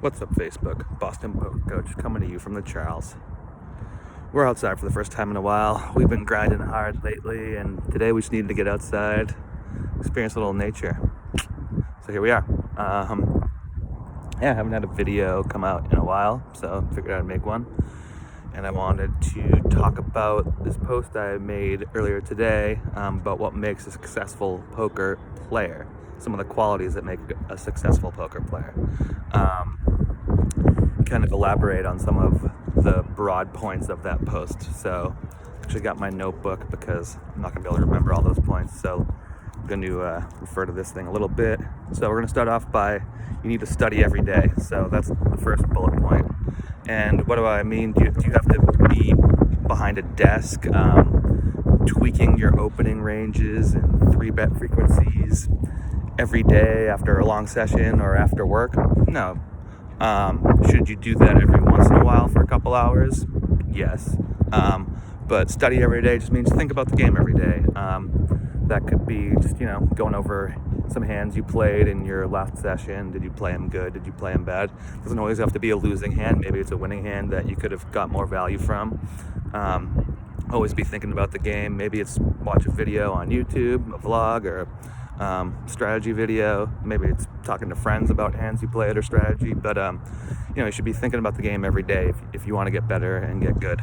What's up, Facebook? Boston Poker Coach coming to you from the Charles. We're outside for the first time in a while. We've been grinding hard lately, and today we just needed to get outside, experience a little nature. So here we are. I haven't had a video come out in a while, so figured I'd make one. And I wanted to talk about this post I made earlier today about what makes a successful poker player. Some of the qualities that make a successful poker player. Kind of elaborate on some of the broad points of that post. So I actually got my notebook because I'm not going to be able to remember all those points. So I'm going to refer to this thing a little bit. So we're going to start off by you need to study every day. So that's the first bullet point. And what do I mean? Do you have to be behind a desk tweaking your opening ranges and 3-bet frequencies every day after a long session or after work? No. Should you do that every once in a while for a couple hours? Yes. But study every day just means think about the game every day. That could be just, going over some hands you played in your last session. Did you play them good? Did you play them bad? Doesn't always have to be a losing hand. Maybe it's a winning hand that you could have got more value from. Always be thinking about the game. Maybe it's watch a video on YouTube, a vlog, or strategy video. Maybe it's talking to friends about hands you played or strategy. But you should be thinking about the game every day if you want to get better and get good.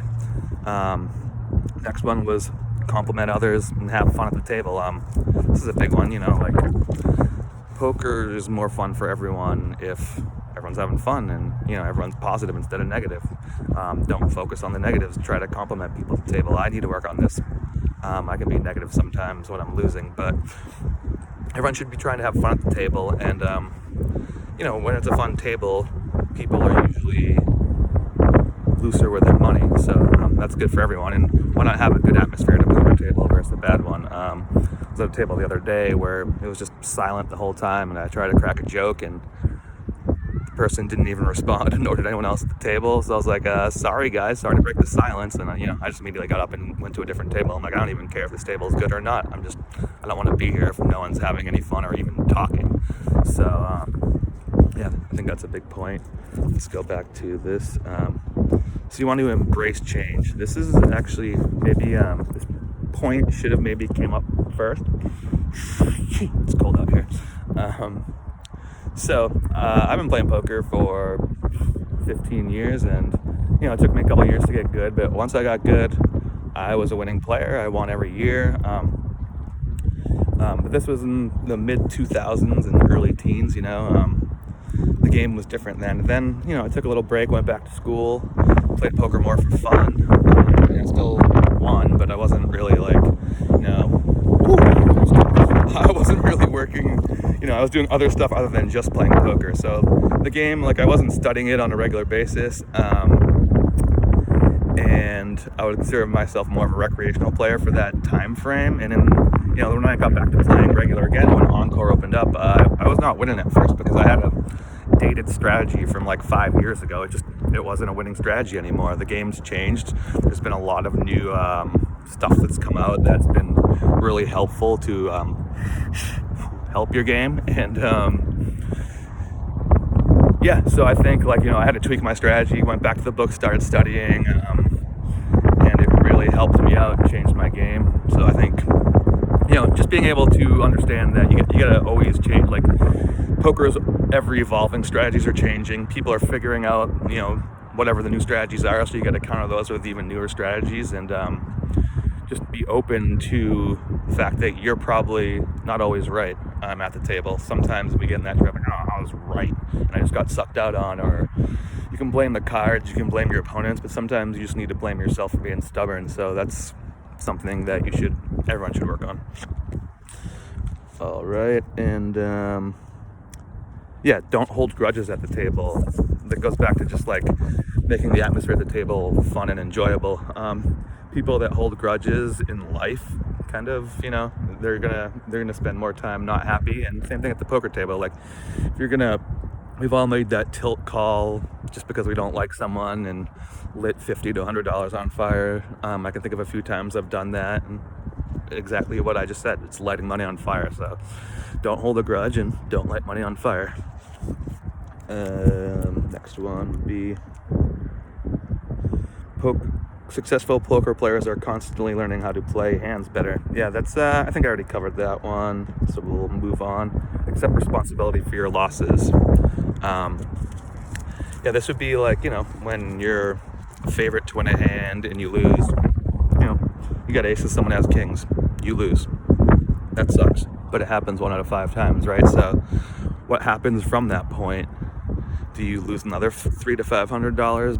Next one was compliment others and have fun at the table. This is a big one. Poker is more fun for everyone if everyone's having fun and everyone's positive instead of negative. Don't focus on the negatives. Try to compliment people at the table. I need to work on this. I can be negative sometimes when I'm losing, but everyone should be trying to have fun at the table. And when it's a fun table, people are usually looser with their money, so that's good for everyone. And why not have a good atmosphere at a poker table versus a bad one? I was at a table the other day where it was just silent the whole time, and I tried to crack a joke, and the person didn't even respond, nor did anyone else at the table. So I was like, sorry guys, sorry to break the silence. And I just immediately got up and went to a different table. I'm like, I don't even care if this table is good or not. I don't want to be here if no one's having any fun or even talking. So I think that's a big point. Let's go back to this. So you want to embrace change. This is actually maybe this point should have maybe came up first. It's cold out here. I've been playing poker for 15 years, and it took me a couple years to get good. But once I got good, I was a winning player. I won every year. But this was in the mid 2000s and early teens. The game was different then. And then I took a little break, went back to school, played poker more for fun. I still won, but I wasn't really I wasn't really working. I was doing other stuff other than just playing poker. So the game, I wasn't studying it on a regular basis. And I would consider myself more of a recreational player for that time frame. And then, when I got back to playing regular again, when Encore opened up, I was not winning at first because I had a dated strategy from 5 years ago. It wasn't a winning strategy anymore. The game's changed. There's been a lot of new stuff that's come out that's been really helpful to help your game. And so I think I had to tweak my strategy, went back to the book, started studying, and it really helped me out, changed my game. So I think just being able to understand that you gotta always change. Poker is ever evolving, strategies are changing, people are figuring out whatever the new strategies are, so you got to counter those with even newer strategies. And just be open to the fact that you're probably not always right at the table. Sometimes we get in that trap, I was right and I just got sucked out on. Or you can blame the cards, you can blame your opponents, but sometimes you just need to blame yourself for being stubborn. So that's something that everyone should work on. All right. And don't hold grudges at the table. That goes back to just making the atmosphere at the table fun and enjoyable. People that hold grudges in life, they're gonna spend more time not happy. And same thing at the poker table. We've all made that tilt call just because we don't like someone and lit $50 to $100 on fire. I can think of a few times I've done that, and exactly what I just said. It's lighting money on fire. So don't hold a grudge and don't light money on fire. Next one would be successful poker players are constantly learning how to play hands better. Yeah, that's I think I already covered that one, so we'll move on. Accept responsibility for your losses. Yeah, this would be like, when you're a favorite to win a hand and you lose, you got aces, someone has kings, you lose. That sucks, but it happens 1 out of 5 times, right? So what happens from that point? Do you lose another $300 to $500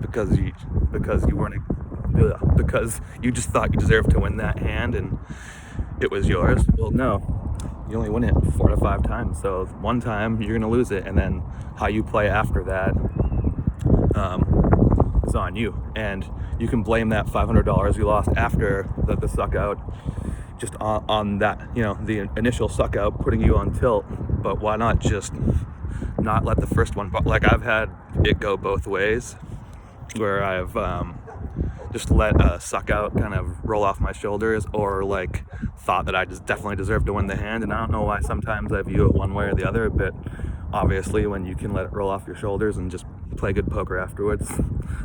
because you just thought you deserved to win that hand and it was yours? Well, no, you only win it 4 to 5 times. So one time you're gonna lose it, and then how you play after that is on you. And you can blame that $500 you lost after the suck out just on that, the initial suck out putting you on tilt. But why not just not let the first one, but like I've had it go both ways, where I've just let a suck out kind of roll off my shoulders, or like thought that I just definitely deserved to win the hand. And I don't know why sometimes I view it one way or the other, but obviously when you can let it roll off your shoulders and just play good poker afterwards,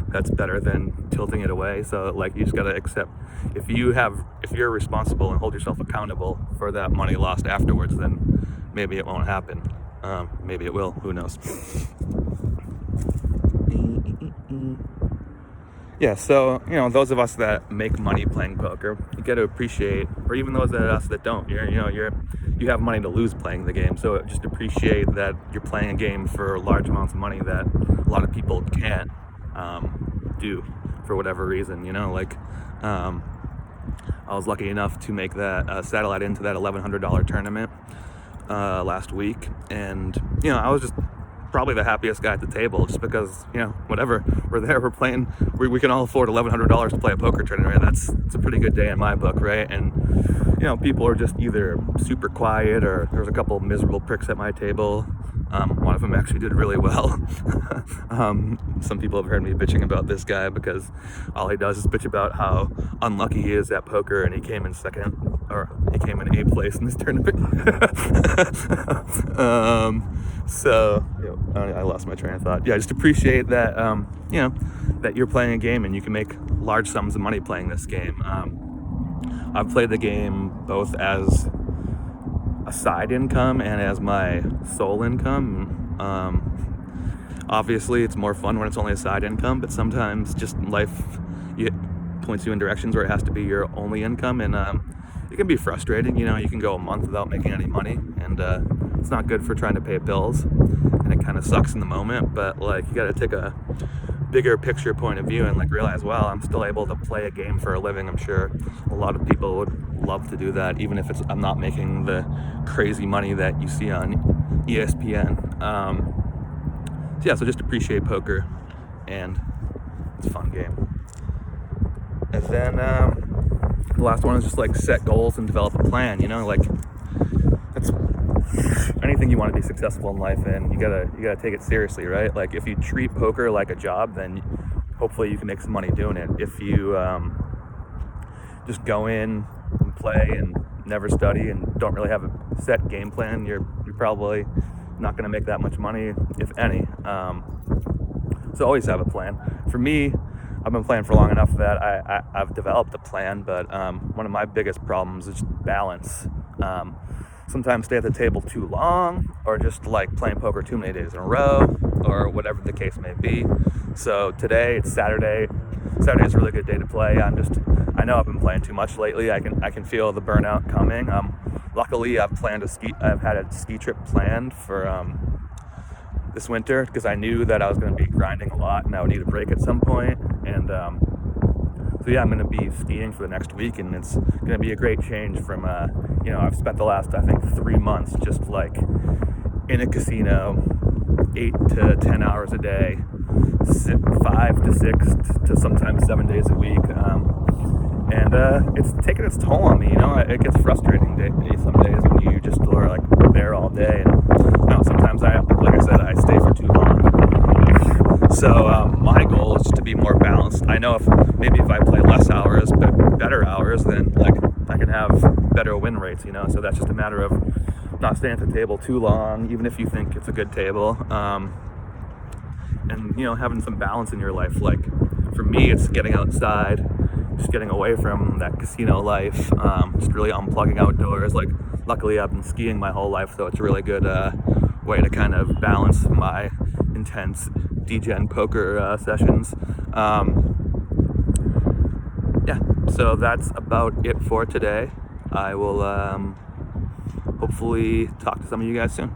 that's better than tilting it away. So like, you just gotta accept, if you're responsible and hold yourself accountable for that money lost afterwards, then maybe it won't happen. Maybe it will, who knows. Yeah, so, those of us that make money playing poker, you got to appreciate, or even those of us that don't, you have money to lose playing the game. So just appreciate that you're playing a game for large amounts of money that a lot of people can't do for whatever reason, I was lucky enough to make that satellite into that $1,100 tournament last week, and I was just probably the happiest guy at the table, just because whatever, we're there, we're playing, we can all afford $1,100 to play a poker tournament. It's a pretty good day in my book, right? And people are just either super quiet, or there was a couple of miserable pricks at my table. One of them actually did really well. Some people have heard me bitching about this guy because all he does is bitch about how unlucky he is at poker, and he came in A place in this tournament. So I lost my train of thought. Yeah, just appreciate that, that you're playing a game and you can make large sums of money playing this game. I've played the game both as a side income and as my sole income. Obviously it's more fun when it's only a side income, but sometimes just life points you in directions where it has to be your only income, and it can be frustrating. You can go a month without making any money, and it's not good for trying to pay bills, and it kind of sucks in the moment. But like, you got to take a bigger picture point of view and like realize, well, I'm still able to play a game for a living. I'm sure a lot of people would love to do that, even if I'm not making the crazy money that you see on ESPN. So just appreciate poker, and it's a fun game. And then the last one is just like set goals and develop a plan. That's anything you want to be successful in life, and you gotta take it seriously, right? Like, if you treat poker like a job, then hopefully you can make some money doing it. If you just go in and play and never study and don't really have a set game plan, you're probably not going to make that much money, if any. So always have a plan. For me, I've been playing for long enough that I've developed a plan, but one of my biggest problems is balance. Sometimes stay at the table too long, or just like playing poker too many days in a row, or whatever the case may be. So today, it's Saturday. Saturday's a really good day to play. I know I've been playing too much lately. I can feel the burnout coming. Luckily, I've had a ski trip planned for this winter, because I knew that I was going to be grinding a lot and I would need a break at some point. And so yeah, I'm going to be skiing for the next week, and it's going to be a great change from I've spent the last, I think, 3 months just like in a casino, 8 to 10 hours a day, 5 to 6 to sometimes 7 days a week. And it's taken its toll on me. It gets frustrating some days when you just are like there all day. And sometimes I stay for too long. So my goal is to be more balanced. I know if I play less hours but better hours, then like I can have better win rates. So that's just a matter of not staying at the table too long, even if you think it's a good table. and you know, having some balance in your life. Like for me, it's getting outside, just getting away from that casino life, just really unplugging outdoors. Like luckily I've been skiing my whole life, so it's a really good way to kind of balance my intense DGen poker sessions. Yeah, so that's about it for today. I will hopefully talk to some of you guys soon.